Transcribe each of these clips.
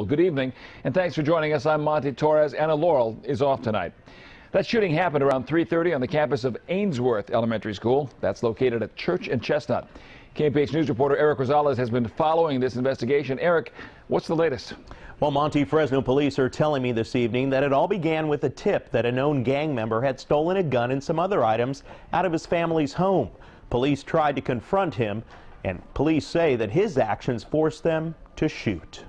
Well, good evening, and thanks for joining us. I'm Monty Torres. Anna Laurel is off tonight. That shooting happened around 3:30 on the campus of Aynesworth Elementary School. That's located at Church and Chestnut. KMPH News reporter Eric Rosales has been following this investigation. Eric, what's the latest? Well, Monty, Fresno police are telling me this evening that it all began with a tip that a known gang member had stolen a gun and some other items out of his family's home. Police tried to confront him, and police say that his actions forced them to shoot.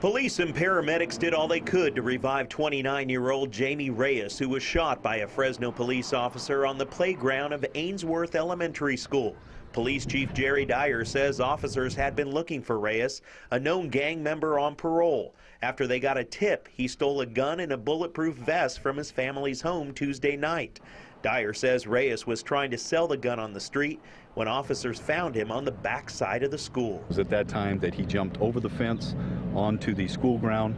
Police and paramedics did all they could to revive 29-year-old Jaime Reyes, who was shot by a Fresno police officer on the playground of Aynesworth Elementary School. Police Chief Jerry Dyer says officers had been looking for Reyes, a known gang member on parole. After they got a tip, he stole a gun and a bulletproof vest from his family's home Tuesday night. Dyer says Reyes was trying to sell the gun on the street when officers found him on the back side of the school. It was at that time that he jumped over the fence onto the school ground,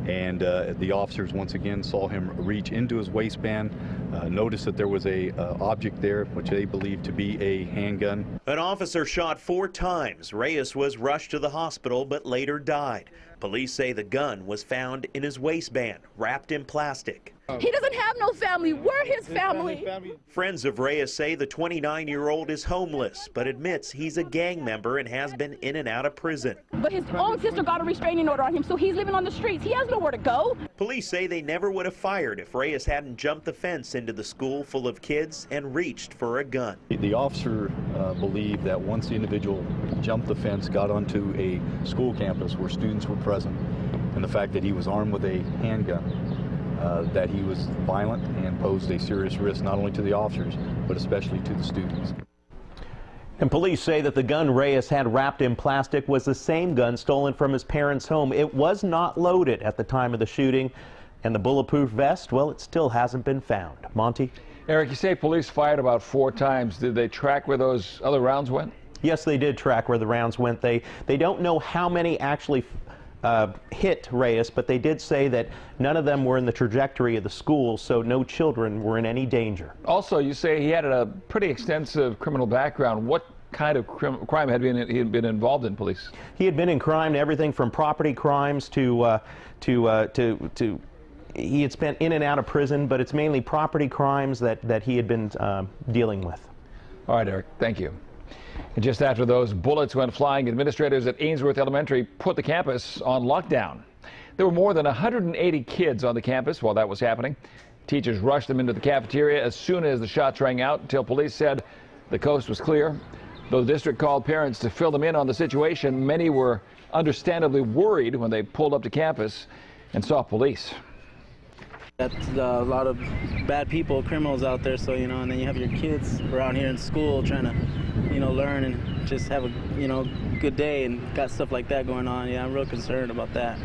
and the officers once again saw him reach into his waistband, noticed that there was a object there which they believed to be a handgun. An officer shot 4 times. Reyes was rushed to the hospital but later died. Police say the gun was found in his waistband, wrapped in plastic. He doesn't have no family. We're his family. Friends of Reyes say the 29-year-old is homeless, but admits he's a gang member and has been in and out of prison. But his own sister got a restraining order on him, so he's living on the streets. He has nowhere to go. Police say they never would have fired if Reyes hadn't jumped the fence into the school full of kids and reached for a gun. The officer believed that once the individual jumped the fence, got onto a school campus where students were present, and the fact that he was armed with a handgun, that he was violent and posed a serious risk not only to the officers, but especially to the students. And police say that the gun Reyes had wrapped in plastic was the same gun stolen from his parents' home. It was not loaded at the time of the shooting, and the bulletproof vest, well, it still hasn't been found. Monty? Eric, you say police fired about 4 times. Did they track where those other rounds went? Yes, they did track where the rounds went. They don't know how many actually hit Reyes, but they did say that none of them were in the trajectory of the school, so no children were in any danger. Also, you say he had a pretty extensive criminal background. What kind of crime had he been involved in, police? He had been in crime, everything from property crimes to he had spent in and out of prison, but it's mainly property crimes that he had been dealing with. All right, Eric, thank you. And just after those bullets went flying, administrators at Aynesworth Elementary put the campus on lockdown. There were more than 180 kids on the campus while that was happening. Teachers rushed them into the cafeteria as soon as the shots rang out until police said the coast was clear. Though the district called parents to fill them in on the situation, many were understandably worried when they pulled up to campus and saw police. That's a lot of bad people, criminals out there, so, and then you have your kids around here in school trying to, learn and just have a, good day, and got stuff like that going on. Yeah, I'm real concerned about that.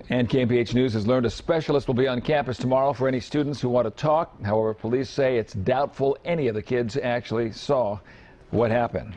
And KMPH News has learned a specialist will be on campus tomorrow for any students who want to talk. However, police say it's doubtful any of the kids actually saw what happened.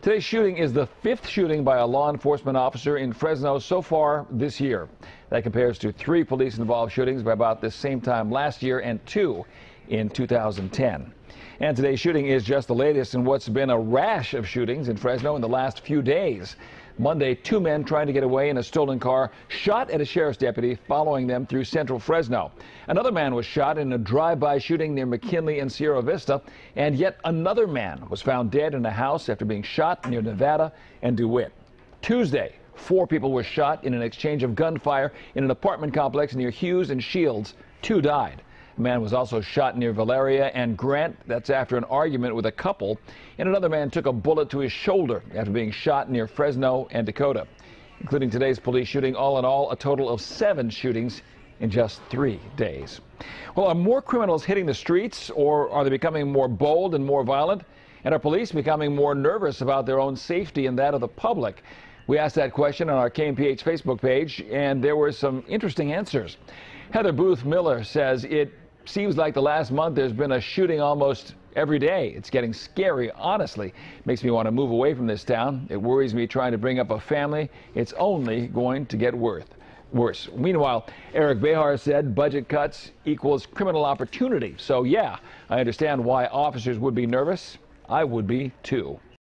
Today's shooting is the 5th shooting by a law enforcement officer in Fresno so far this year. That compares to 3 police-involved shootings by about this same time last year and 2 in 2010. And today's shooting is just the latest in what's been a rash of shootings in Fresno in the last few days. Monday, 2 men trying to get away in a stolen car shot at a sheriff's deputy following them through central Fresno. Another man was shot in a drive-by shooting near McKinley and Sierra Vista, and yet another man was found dead in a house after being shot near Nevada and DeWitt. Tuesday, 4 people were shot in an exchange of gunfire in an apartment complex near Hughes and Shields. 2 died. A man was also shot near Valeria and Grant. That's after an argument with a couple. And another man took a bullet to his shoulder after being shot near Fresno and Dakota. Including today's police shooting, all in all, a total of 7 shootings in just 3 days. Well, are more criminals hitting the streets, or are they becoming more bold and more violent? And are police becoming more nervous about their own safety and that of the public? We asked that question on our KMPH Facebook page, and there were some interesting answers. Heather Booth Miller says it seems like the last month there's been a shooting almost every day. It's getting scary, honestly. Makes me want to move away from this town. It worries me trying to bring up a family. It's only going to get worse. Meanwhile, Eric Behar said budget cuts equals criminal opportunity. So yeah, I understand why officers would be nervous. I would be too.